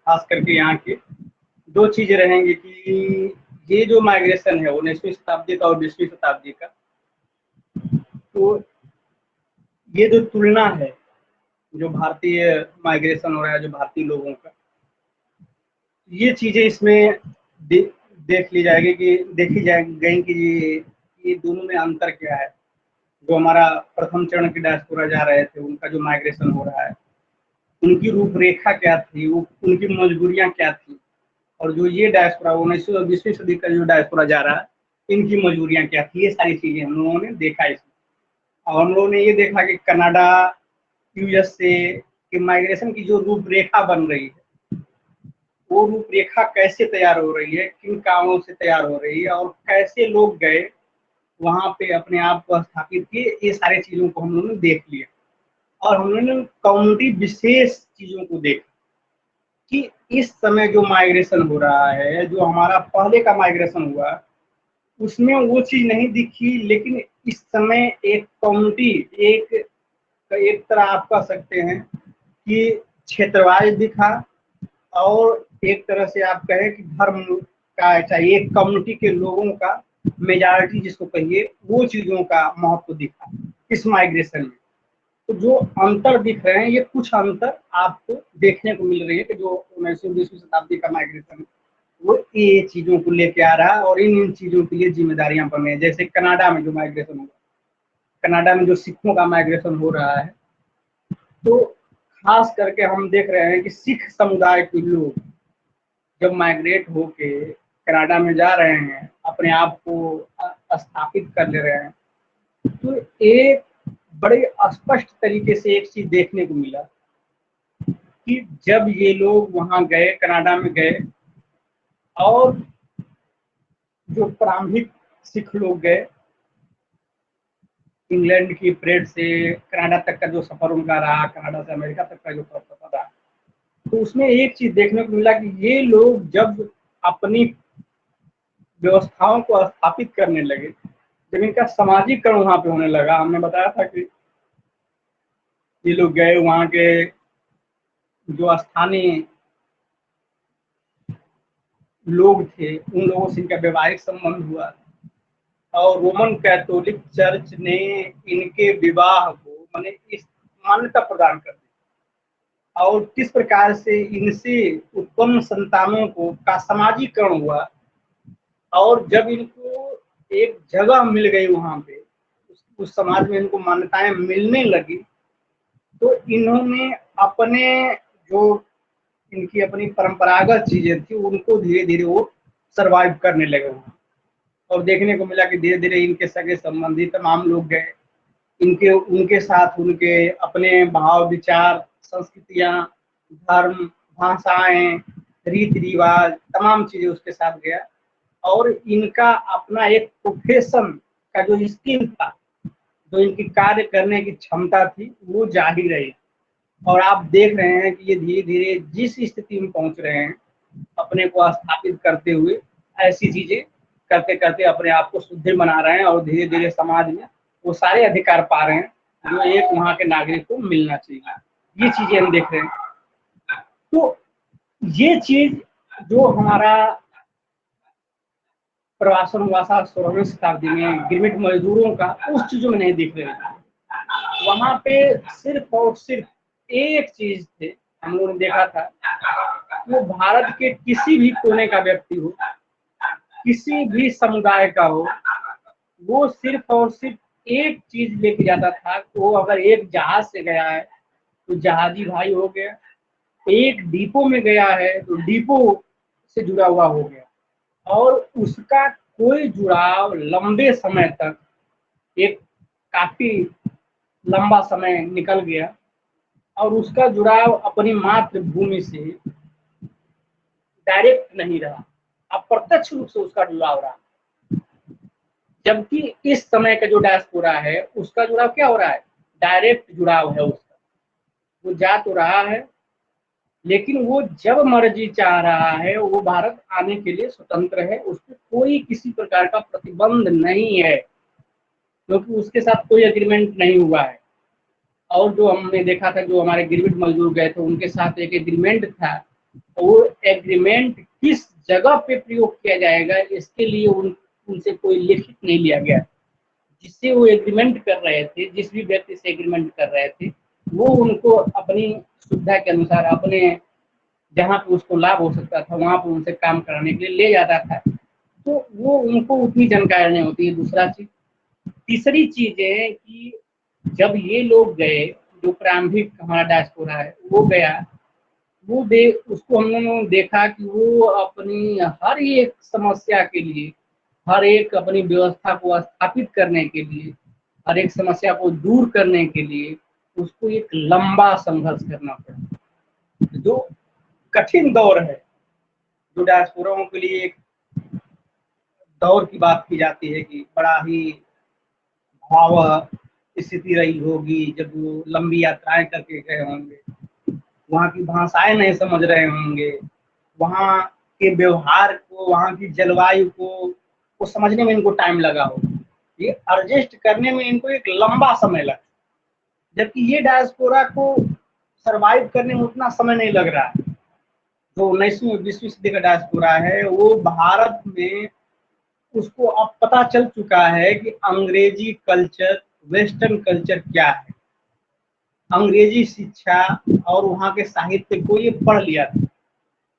खास करके यहाँ के दो चीजें रहेंगी कि ये जो माइग्रेशन है 19वीं शताब्दी का और 20वीं शताब्दी का, तो ये जो तुलना है, जो भारतीय माइग्रेशन हो रहा है, जो भारतीय लोगों का, ये चीजें इसमें देख ली जाएगी कि देखी गई कि ये दोनों में अंतर क्या है। जो हमारा प्रथम चरण के डायस्पोरा जा रहे थे, उनका जो माइग्रेशन हो रहा है, उनकी रूपरेखा क्या थी, उनकी मजबूरियां क्या थी, और जो ये डायस्पोरा 19वीं और 20वीं सदी का जो डायस्पोरा जा रहा है, इनकी मजबूरियां क्या थी, ये सारी चीजें हम लोगों ने देखा इसमें। और हम लोगों ने ये देखा कि कनाडा, यूएसए की माइग्रेशन की जो रूपरेखा बन रही है, वो रूपरेखा कैसे तैयार हो रही है, किन कारणों से तैयार हो रही है, और कैसे लोग गए वहां पे अपने आप को स्थापित किए, ये सारी चीजों को हम लोगों ने देख लिया। और हम लोगों ने कम्युनिटी विशेष चीजों को देखा कि इस समय जो माइग्रेशन हो रहा है, जो हमारा पहले का माइग्रेशन हुआ, उसमें वो चीज नहीं दिखी, लेकिन इस समय एक कम्युनिटी, एक तरह आप कह सकते हैं कि क्षेत्रवाइज दिखा, और एक तरह से आप कहें कि धर्म का, चाहे एक कम्युनिटी के लोगों का मेजॉरिटी जिसको कहिए, वो चीजों का महत्व दिखा इस माइग्रेशन में। तो जो अंतर दिख रहे हैं, ये कुछ अंतर आपको देखने को मिल रही है कि जो 19वीं शताब्दी का माइग्रेशन है, वो ये चीजों को लेके आ रहा है, और इन चीजों के लिए जिम्मेदारियां बन रही हैं। जैसे कनाडा में जो माइग्रेशन हुआ, कनाडा में जो सिखों का माइग्रेशन हो रहा है, तो खास करके हम देख रहे हैं कि सिख समुदाय के लोग जब माइग्रेट होके कनाडा में जा रहे हैं, अपने आप को स्थापित कर ले रहे हैं, तो एक बड़े स्पष्ट तरीके से एक चीज देखने को मिला कि जब ये लोग वहां गए, कनाडा में गए, और जो प्रारंभिक सिख लोग गए, इंग्लैंड की परेड से कनाडा तक का जो सफर उनका रहा, कनाडा से अमेरिका तक का जो सफर रहा, तो उसमें एक चीज देखने को मिला कि ये लोग जब अपनी व्यवस्थाओं को स्थापित करने लगे, जब इनका सामाजिकरण वहां पे होने लगा, हमने बताया था कि ये लोग गए, वहां के जो स्थानीय लोग थे, उन लोगों से इनका वैवाहिक संबंध हुआ, और रोमन कैथोलिक चर्च ने इनके विवाह को माने इस मान्यता प्रदान कर दी, और किस प्रकार से इनसे उत्पन्न संतानों को का सामाजिकरण हुआ, और जब इनको एक जगह मिल गई वहां पे, उस समाज में इनको मान्यताएं मिलने लगी, तो इन्होंने अपने जो इनकी अपनी परंपरागत चीजें थी, उनको धीरे धीरे वो सरवाइव करने लगे वहां। और देखने को मिला कि धीरे धीरे इनके सगे संबंधी तमाम लोग गए, इनके उनके साथ उनके अपने भाव, विचार, संस्कृतियां, धर्म, भाषाएं, रीति रिवाज, तमाम चीजें उसके साथ गया, और इनका अपना एक प्रोफेशन का जो स्किल था, जो इनकी कार्य करने की क्षमता थी, वो जाहिर रही। और आप देख रहे हैं कि ये धीरे धीरे जिस स्थिति में पहुंच रहे हैं, अपने को स्थापित करते हुए, ऐसी चीजें करते करते अपने आप को सुदृढ़ बना रहे हैं, और धीरे धीरे समाज में वो सारे अधिकार पा रहे हैं जो एक वहां के नागरिक को मिलना चाहिए। ये चीजें हम देख रहे हैं। तो ये चीज जो हमारा प्रवासन हुआ था 16वीं शताब्दी में गिरमिट मजदूरों का, उस चीजों में नहीं दिख रहे थे। वहां पे सिर्फ और सिर्फ एक चीज थे, हम लोगों ने देखा था, वो भारत के किसी भी कोने का व्यक्ति हो, किसी भी समुदाय का हो, वो सिर्फ और सिर्फ एक चीज लेके जाता था। वो अगर एक जहाज से गया है तो जहाजी भाई हो गया, एक डिपो में गया है तो डिपो से जुड़ा हुआ हो गया, और उसका कोई जुड़ाव लंबे समय तक, एक काफी लंबा समय निकल गया, और उसका जुड़ाव अपनी मातृभूमि से डायरेक्ट नहीं रहा, अप्रत्यक्ष रूप से उसका जुड़ाव रहा। जबकि इस समय का जो डायस्पोरा है, उसका जुड़ाव क्या हो रहा है, डायरेक्ट जुड़ाव है उसका। वो जा तो रहा है, लेकिन वो जब मर्जी चाह रहा है वो भारत आने के लिए स्वतंत्र है, उसको कोई किसी प्रकार का प्रतिबंध नहीं है, क्योंकि उसके साथ कोई एग्रीमेंट नहीं हुआ है। और जो हमने देखा था, जो हमारे गिरमिट मजदूर गए थे, उनके साथ एक एग्रीमेंट था वो एग्रीमेंट किस जगह पे प्रयोग किया जाएगा इसके लिए उनसे कोई लिखित नहीं लिया गया। जिससे वो एग्रीमेंट कर रहे थे, जिस भी व्यक्ति से एग्रीमेंट कर रहे थे, वो उनको अपनी सुविधा के अनुसार अपने जहाँ पे उसको लाभ हो सकता था वहां पर उनसे काम कराने के लिए ले जाता था। तो वो उनको उतनी जानकारी नहीं होती है। दूसरा चीज, तीसरी चीज है कि जब ये लोग गए, जो प्रारंभिक हमारा डायस्पोरा है वो गया, उसको हम लोगों ने देखा कि वो अपनी हर एक समस्या के लिए, हर एक अपनी व्यवस्था को स्थापित करने के लिए, हर एक समस्या को दूर करने के लिए उसको एक लंबा संघर्ष करना पड़ा। जो कठिन दौर है, जो डायस्पोराओं के लिए एक दौर की बात की जाती है कि बड़ा ही भयावह स्थिति रही होगी, जब वो लंबी यात्राएं करके गए होंगे, वहाँ की भाषाएं नहीं समझ रहे होंगे, वहाँ के व्यवहार को, वहाँ की जलवायु को समझने में इनको टाइम लगा हो, ये एडजस्ट करने में इनको एक लंबा समय लगा। जबकि ये डायस्पोरा को सरवाइव करने में उतना समय नहीं लग रहा है। जो 19वीं और 20वीं सदी का डायस्पोरा है वो भारत में, उसको अब पता चल चुका है कि अंग्रेजी कल्चर, वेस्टर्न कल्चर क्या है। अंग्रेजी शिक्षा और वहाँ के साहित्य को ये पढ़ लिया था।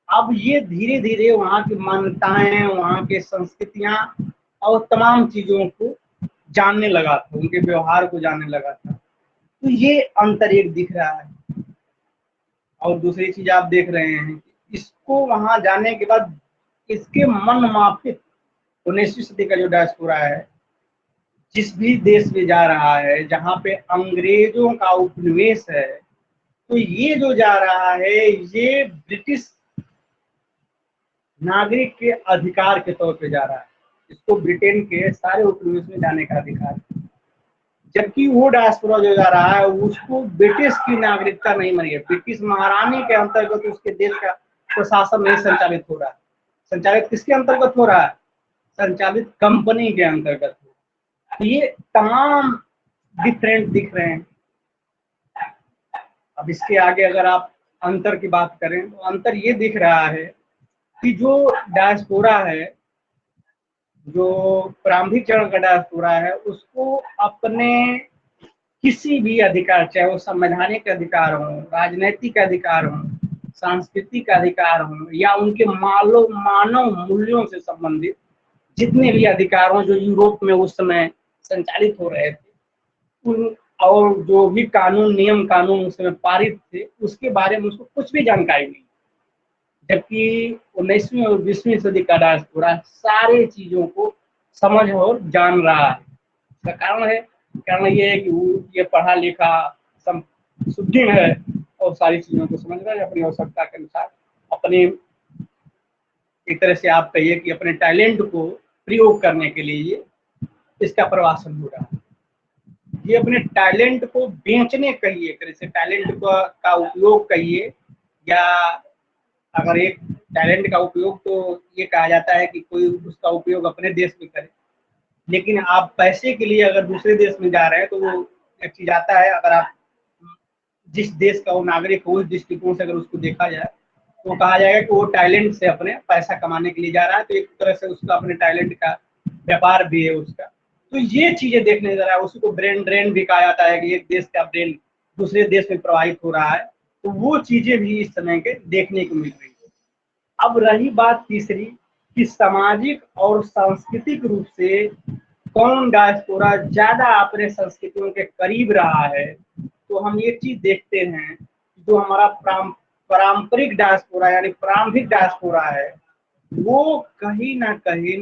अब ये धीरे धीरे वहाँ की मान्यताएं, वहाँ के संस्कृतियां और तमाम चीजों को जानने लगा था, उनके व्यवहार को जानने लगा था। तो ये अंतर एक दिख रहा है। और दूसरी चीज आप देख रहे हैं कि इसको वहां जाने के बाद इसके मन माफिक 19वीं सदी का जो डायस्पोरा है, जिस भी देश में जा रहा है जहाँ पे अंग्रेजों का उपनिवेश है, तो ये जो जा रहा है ये ब्रिटिश नागरिक के अधिकार के तौर पे जा रहा है। इसको ब्रिटेन के सारे उपनिवेश में जाने का अधिकार है। जबकि वो डायस्पोरा जो जा रहा है उसको ब्रिटिश की नागरिकता नहीं मिली है। ब्रिटिश महारानी के अंतर्गत उसके देश का प्रशासन नहीं संचालित हो रहा है। संचालित किसके अंतर्गत हो रहा है? संचालित कंपनी के अंतर्गत। ये तमाम डिफरेंट दिख रहे हैं। अब इसके आगे अगर आप अंतर की बात करें तो अंतर ये दिख रहा है कि जो डायस्पोरा है, जो प्रारंभिक चरण का डायस्पोरा है, उसको अपने किसी भी अधिकार, चाहे वो संवैधानिक अधिकार हो, राजनीतिक अधिकार हो, सांस्कृतिक अधिकार हो, या उनके मानव मूल्यों से संबंधित जितने भी अधिकार हो जो यूरोप में उस समय संचालित हो रहे थे, उन और जो भी कानून, नियम कानून उस समय पारित थे, उसके बारे में उसको कुछ भी जानकारी नहीं। जबकि 19वीं और 20वीं सदी का डायस्पोरा सारे चीजों को समझ और जान रहा है। इसका कारण ये है कि ये पढ़ा लिखा सुदृढ़ है और सारी चीजों को समझ रहा है अपनी आवश्यकता के अनुसार, अपने एक तरह से आप कहिए कि अपने टैलेंट को प्रयोग करने के लिए इसका प्रवासन हो रहा है। ये अपने टैलेंट को बेचने कहिए, एक तरह से टैलेंट का उपयोग कहिए, या अगर एक टैलेंट का उपयोग तो ये कहा जाता है कि कोई उसका उपयोग अपने देश में करे, लेकिन आप पैसे के लिए अगर दूसरे देश में जा रहे हैं तो वो एक चीज आता है। अगर आप जिस देश का वो नागरिक हो उस दृष्टिकोण से अगर उसको देखा जाए तो कहा जाएगा कि वो टैलेंट से अपने पैसा कमाने के लिए जा रहा है, तो एक तरह से उसका अपने टैलेंट का व्यापार भी है उसका। तो ये चीजें देखने जा रहा है। उसी को ब्रेन ड्रेन भी कहा जाता है कि एक देश का ब्रेन दूसरे देश में प्रवाहित हो रहा है। तो वो चीजें भी इस समय के देखने को मिल रही है। अब रही बात तीसरी कि सामाजिक और सांस्कृतिक रूप से कौन डायस्पोरा ज्यादा अपने संस्कृतियों के करीब रहा है, तो हम ये चीज देखते हैं जो हमारा पारंपरिक डायस्पोरा यानी प्रारंभिक डायस्पोरा है, वो कहीं ना कहीं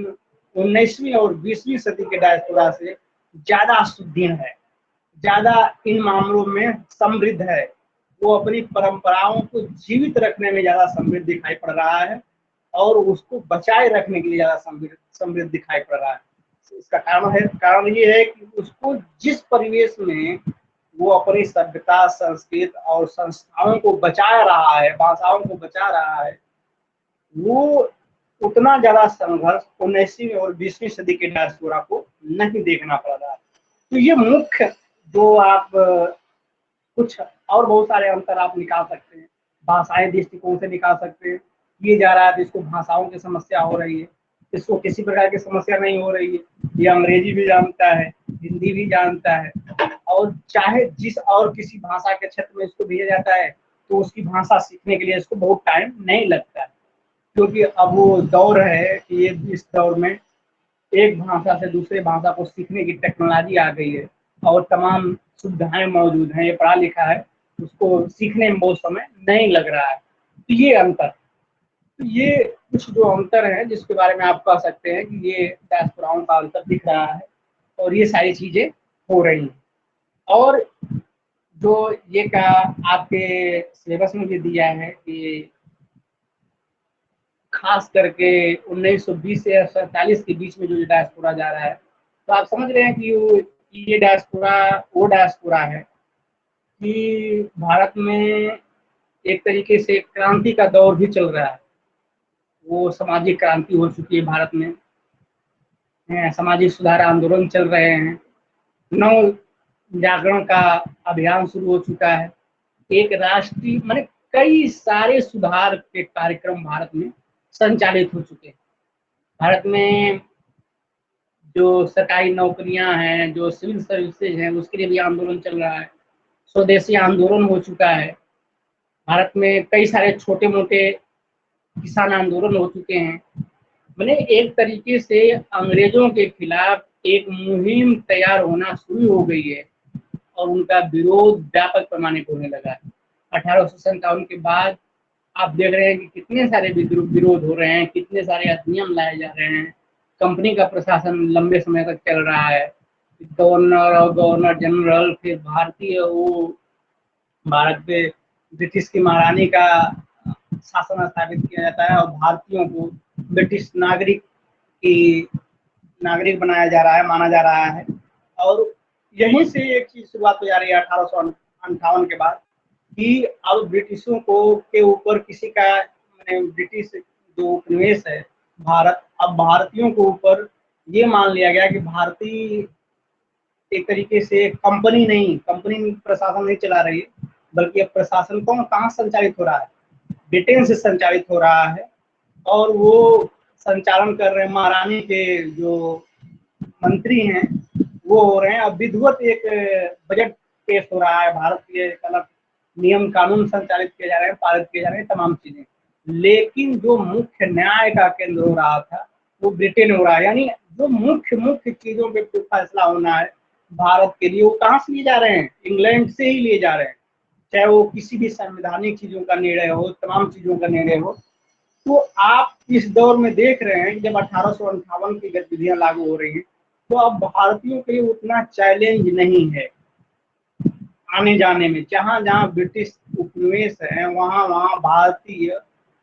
19वीं और 20वीं सदी के डायस्पोरा से ज्यादा सुदृढ़ है, ज्यादा इन मामलों में समृद्ध है। वो अपनी परंपराओं को जीवित रखने में ज्यादा समृद्ध दिखाई पड़ रहा है और उसको बचाए रखने के लिए ज्यादा समृद्ध दिखाई पड़ रहा है। इसका कारण ये है कि उसको जिस परिवेश में वो अपनी सभ्यता, संस्कृति और संस्थाओं को बचा रहा है, भाषाओं को बचा रहा है, वो उतना ज्यादा संघर्ष 19वीं और 20वीं सदी के डायस्पोरा को नहीं देखना पड़ रहा है। तो ये मुख्य जो आप कुछ और बहुत सारे अंतर आप निकाल सकते हैं, भाषाई दृष्टिकोण से निकाल सकते हैं, किए जा रहा है तो इसको भाषाओं की समस्या हो रही है, इसको किसी प्रकार की समस्या नहीं हो रही है। ये अंग्रेजी भी जानता है, हिंदी भी जानता है, और चाहे जिस और किसी भाषा के क्षेत्र में इसको भेजा जाता है तो उसकी भाषा सीखने के लिए इसको बहुत टाइम नहीं लगता है, क्योंकि अब वो दौर है कि ये इस दौर में एक भाषा से दूसरे भाषा को सीखने की टेक्नोलॉजी आ गई है और तमाम सुविधाएं मौजूद हैं। ये पढ़ा लिखा है, उसको सीखने में बहुत समय नहीं लग रहा है। तो ये अंतर, तो ये कुछ जो अंतर है जिसके बारे में आप कह सकते हैं कि ये डायस्पोराओं का अंतर दिख रहा है और ये सारी चीजें हो रही हैं। और जो ये का आपके सिलेबस में भी दिया है कि खास करके 1920 से 47 के बीच में जो डायस्पोरा जा रहा है, तो आप समझ रहे हैं कि ये डायस्पोरा वो डायस्पोरा है कि भारत में एक तरीके से क्रांति का दौर भी चल रहा है। वो सामाजिक क्रांति हो चुकी है भारत में, सामाजिक सुधार आंदोलन चल रहे हैं, नव जागरण का अभियान शुरू हो चुका है, एक राष्ट्रीय माने कई सारे सुधार के कार्यक्रम भारत में संचालित हो चुके हैं। भारत में जो सरकारी नौकरियां हैं, जो सिविल सर्विसेज हैं, उसके लिए भी आंदोलन चल रहा है, स्वदेशी आंदोलन हो चुका है। भारत में कई सारे छोटे मोटे किसान आंदोलन हो चुके हैं। मैंने एक तरीके से अंग्रेजों के खिलाफ एक मुहिम तैयार होना शुरू हो गई है और उनका विरोध व्यापक पैमाने पर होने लगा है। 1857 के बाद आप देख रहे हैं कि कितने सारे विरोध हो रहे हैं, कितने सारे अधिनियम लाए जा रहे हैं, कंपनी का प्रशासन लंबे समय तक चल रहा है, गवर्नर और गवर्नर जनरल, फिर भारतीय वो भारत पे ब्रिटिश की महारानी का शासन स्थापित किया जाता है और भारतीयों को ब्रिटिश नागरिक बनाया जा रहा है, माना जा रहा है। और यहीं से एक चीज शुरुआत हो जा रही है 1858 के बाद कि अब ब्रिटिशों को के ऊपर किसी का ब्रिटिश जो उपनिवेश है भारत, अब भारतीयों के ऊपर ये मान लिया गया कि भारतीय एक तरीके से कंपनी प्रशासन नहीं चला रही है, बल्कि अब प्रशासन कहाँ संचालित हो रहा है, ब्रिटेन से संचालित हो रहा है। और वो संचालन कर रहे हैं महारानी के जो मंत्री हैं वो हो रहे हैं। अब विधिवत एक बजट पेश हो रहा है, भारत के अलग नियम कानून संचालित किए जा रहे हैं, पारित किए जा रहे हैं, तमाम चीजें। लेकिन जो मुख्य न्याय का केंद्र हो रहा था वो ब्रिटेन हो रहा है। यानी जो मुख्य चीजों पे फैसला होना है भारत के लिए, वो कहाँ से लिए जा रहे हैं, इंग्लैंड से ही लिए जा रहे हैं। चाहे वो किसी भी संवैधानिक चीजों का निर्णय हो, तमाम चीजों का निर्णय हो। तो आप इस दौर में देख रहे हैं कि जब 1858 की गतिविधियां लागू हो रही हैं तो अब भारतीयों के लिए उतना चैलेंज नहीं है आने जाने में। जहां जहां ब्रिटिश उपनिवेश है वहां वहां भारतीय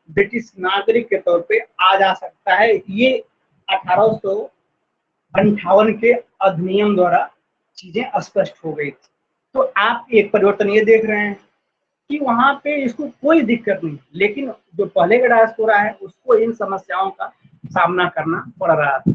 ब्रिटिश नागरिक के तौर पे आ जा सकता है। ये 1858 के अधिनियम द्वारा चीजें स्पष्ट हो गई थी। तो आप एक परिवर्तन ये देख रहे हैं कि वहां पे इसको कोई दिक्कत नहीं, लेकिन जो पहले का डायस्पोरा है उसको इन समस्याओं का सामना करना पड़ रहा था।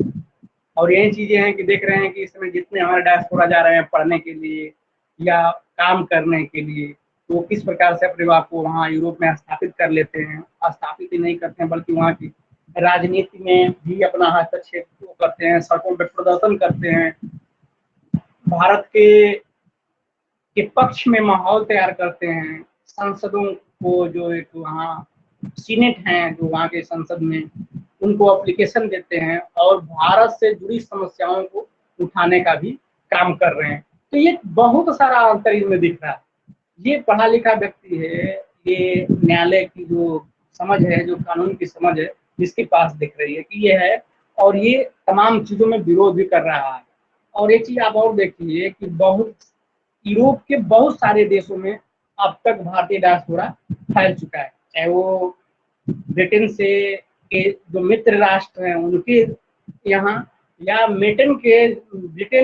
और यही चीजें हैं कि देख रहे हैं कि इस समय जितने हमारे डायस्पोरा जा रहे हैं पढ़ने के लिए या काम करने के लिए, तो किस प्रकार से अपने आप को वहाँ यूरोप में स्थापित कर लेते हैं। स्थापित ही नहीं करते हैं बल्कि वहाँ की राजनीति में भी अपना हस्तक्षेप करते हैं, सड़कों पर प्रदर्शन करते हैं, भारत के पक्ष में माहौल तैयार करते हैं। सांसदों को जो एक वहाँ सीनेट हैं जो वहाँ के संसद में, उनको एप्लीकेशन देते हैं और भारत से जुड़ी समस्याओं को उठाने का भी काम कर रहे हैं। तो ये बहुत सारा अंतर इनमें दिख रहा है। ये पढ़ा लिखा व्यक्ति है, ये न्यायालय की जो समझ है, जो कानून की समझ है, जिसके पास दिख रही है कि ये है, और ये तमाम चीजों में विरोध भी कर रहा है। और एक चीज आप और देखिए कि बहुत यूरोप के बहुत सारे देशों में अब तक भारतीय डायस्पोरा फैल चुका है, चाहे वो ब्रिटेन से के जो मित्र राष्ट्र हैं उनके यहाँ, या ब्रिटेन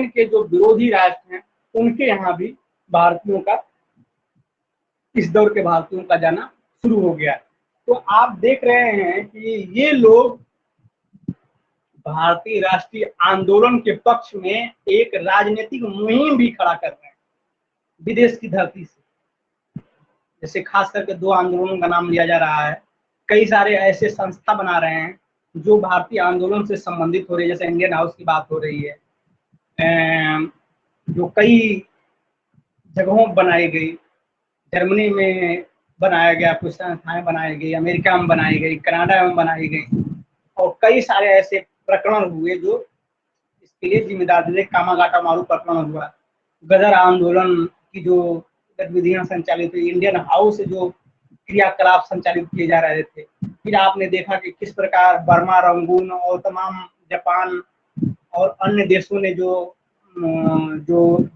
के जो विरोधी राष्ट्र हैं उनके यहाँ भी भारतीयों का, इस दौर के भारतीयों का जाना शुरू हो गया। तो आप देख रहे हैं कि ये लोग भारतीय राष्ट्रीय आंदोलन के पक्ष में एक राजनीतिक मुहिम भी खड़ा कर रहे हैं विदेश की धरती से। जैसे खास करके दो आंदोलनों का नाम लिया जा रहा है, कई सारे ऐसे संस्था बना रहे हैं जो भारतीय आंदोलन से संबंधित हो रही है, जैसे इंडियन हाउस की बात हो रही है, जो कई जगहों बनाई गई, जर्मनी में बनाया गया, कुछ संस्थाएं बनाई गई, अमेरिका में बनाई गई, कनाडा में बनाई गई, और कई सारे ऐसे प्रकरण हुए जो इसके लिए जिम्मेदार थे। कामागाटा मारू प्रकरण हुआ, गदर आंदोलन की जो गतिविधियां संचालित हुई, इंडियन हाउस जो क्रियाकलाप संचालित किए जा रहे थे, फिर आपने देखा कि किस प्रकार बर्मा, रंगून और तमाम जापान और अन्य देशों ने जो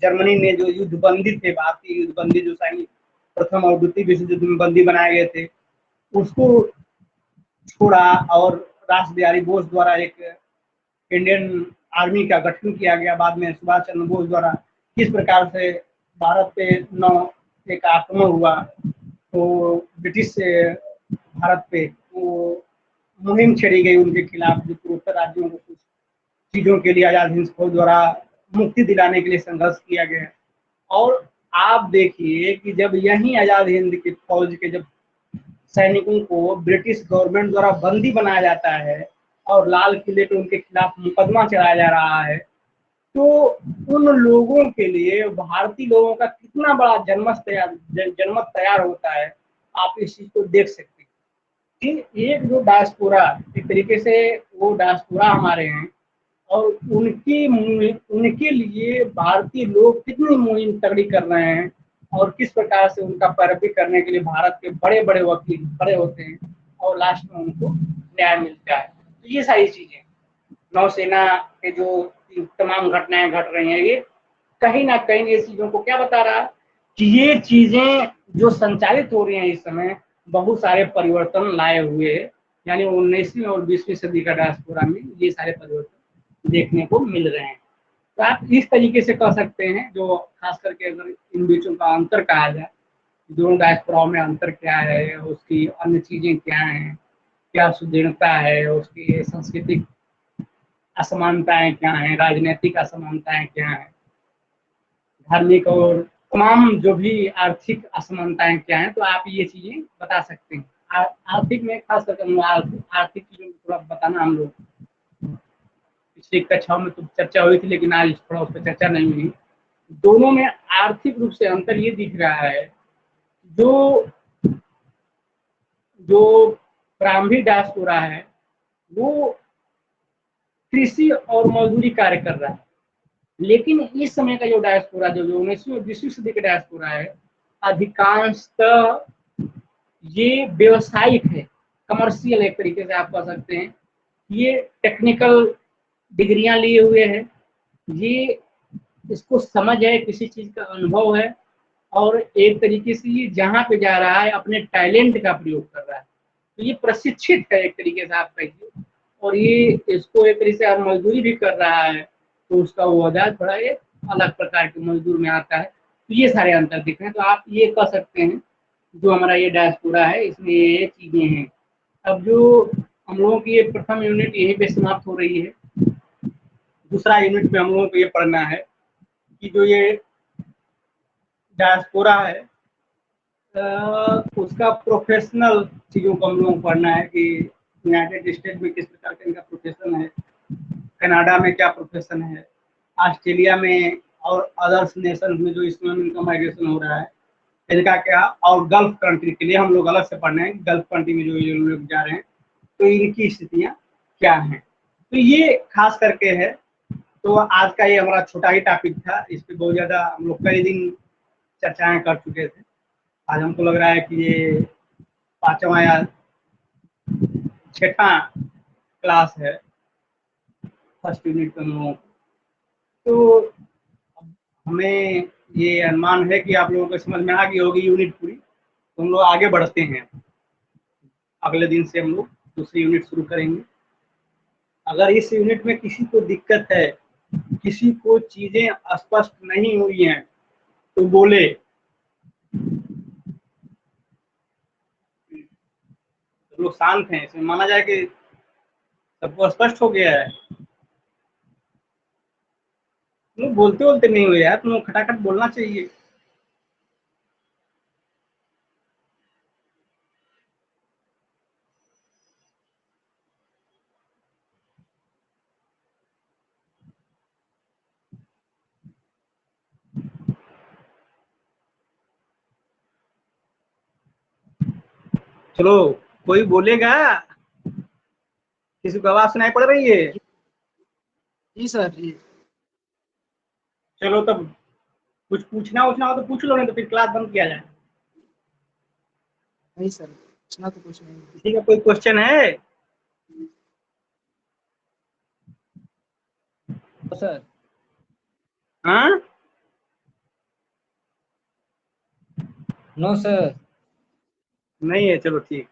जर्मनी ने जो युद्ध बंदी थे, भारतीय युद्ध बंदी जो सैनिक प्रथम और द्वितीय विश्व युद्ध में बंदी बनाए गए थे, उसको छोड़ा और रास बिहारी बोस द्वारा एक इंडियन आर्मी का गठन किया गया। बाद में सुभाष चंद्र बोस द्वारा किस प्रकार से भारत पे नौ एक आक्रमण हुआ, तो ब्रिटिश से भारत पे वो मुहिम छेड़ी गई उनके खिलाफ, जो पूर्वोत्तर राज्यों को कुछ चीजों के लिए आजाद हिंद फौज द्वारा मुक्ति दिलाने के लिए संघर्ष किया गया। और आप देखिए कि जब यही आजाद हिंद की फौज के जब सैनिकों को ब्रिटिश गवर्नमेंट द्वारा बंदी बनाया जाता है और लाल किले पे उनके खिलाफ मुकदमा चलाया जा रहा है, तो उन लोगों के लिए भारतीय लोगों का कितना बड़ा जनमत तैयार होता है, आप इस चीज को देख सकते हैं कि एक जो डायस्पोरा, एक तरीके से वो डायस्पोरा हमारे हैं, और उनके लिए भारतीय लोग कितनी मुहिम तगड़ी कर रहे हैं और किस प्रकार से उनका पैरवी करने के लिए भारत के बड़े बड़े वकील खड़े होते हैं और लास्ट में उनको न्याय मिलता है। तो ये सारी चीजें नौसेना के जो तमाम घटनाएं घट रही हैं, ये कहीं ना कहीं ये चीजों को क्या बता रहा है कि ये चीजें जो संचालित हो रही हैं इस समय बहुत सारे परिवर्तन लाए हुए, यानी 19वीं और 20वीं सदी का डायस्पोरा में ये सारे परिवर्तन देखने को मिल रहे हैं। तो आप इस तरीके से कह सकते हैं, जो खास करके अगर इन बीचों का अंतर कहा जाए, दोनों डायस्पोराओं में अंतर क्या है, उसकी अन्य चीजें क्या हैं, क्या सुदृढ़ता है, उसकी सांस्कृतिक असमानताएं क्या हैं, राजनीतिक असमानताएं क्या हैं, धार्मिक और तमाम जो भी आर्थिक असमानताएं क्या हैं, तो आप ये चीजें बता सकते हैं। आर्थिक में खास करके आर्थिक चीजों को थोड़ा बताना, हम लोग पिछली कक्षाओं में तो चर्चा हुई थी, लेकिन आज थोड़ा उस पर चर्चा नहीं हुई। दोनों में आर्थिक रूप से अंतर ये दिख रहा है, जो जो प्रारंभिक डायस्पोरा है वो कृषि और मजदूरी कार्य कर रहा है, लेकिन इस समय का जो डायस्पोरा, जो 19वीं और 20वीं सदी का डायस्पोरा है, अधिकांशतः ये व्यवसायिक है, कमर्शियल एक तरीके से आप कह सकते हैं। ये टेक्निकल डिग्रियां लिए हुए हैं, ये इसको समझ है, किसी चीज का अनुभव है, और एक तरीके से ये जहाँ पे जा रहा है अपने टैलेंट का प्रयोग कर रहा है, तो ये प्रशिक्षित है एक तरीके से आप कहिए, और ये इसको एक तरीके से आप मजदूरी भी कर रहा है, तो उसका वो वजह थोड़ा ये अलग प्रकार के मजदूर में आता है। तो ये सारे अंतर दिख रहे हैं, तो आप ये कह सकते हैं जो हमारा ये डायस्पोरा है इसमें ये चीजें हैं। अब जो हम लोगों की ये प्रथम यूनिट यहीं पे समाप्त हो रही है। दूसरा यूनिट में हम लोगों को ये पढ़ना है कि जो ये डायस्पोरा है उसका प्रोफेशनल चीज़ों को हम लोगों को पढ़ना है कि यूनाइटेड स्टेट में किस प्रकार का इनका प्रोफेशन है, कनाडा में क्या प्रोफेशन है, ऑस्ट्रेलिया में और अदर्स नेशन में जो इसमें इनका माइग्रेशन हो रहा है इनका क्या, और गल्फ कंट्री के लिए हम लोग अलग से पढ़ना है, गल्फ कंट्री में जो ये लोग जा रहे हैं तो इनकी स्थितियाँ क्या हैं। तो ये खास करके है। तो आज का ये हमारा छोटा ही टॉपिक था, इस पर बहुत ज़्यादा हम लोग कई दिन चर्चाएं कर चुके थे। आज हमको लग रहा है कि ये 5वां या 6वां क्लास है फर्स्ट यूनिट का हम लोगों को। तो हमें ये अनुमान है कि आप लोगों को समझ में आ गई होगी यूनिट पूरी, तो हम लोग आगे बढ़ते हैं। अगले दिन से हम लोग दूसरी यूनिट शुरू करेंगे। अगर इस यूनिट में किसी को दिक्कत है, किसी को चीजें स्पष्ट नहीं हुई हैं, तो बोले। तो लोग शांत हैं, इसमें माना जाए कि सबको स्पष्ट हो गया है। तुम बोलते बोलते नहीं हुए यार, तुम खटाखट बोलना चाहिए। चलो, कोई बोलेगा? किसी को आवाज सुनाई पड़ रही है? जी सर जी। चलो तब, कुछ पूछना उछना हो तो पूछ लो, नहीं तो फिर क्लास बंद किया जाए। नहीं सर, पूछना तो कुछ नहीं। किसी का कोई क्वेश्चन है? तो सर हाँ? No sir. नहीं है, चलो ठीक।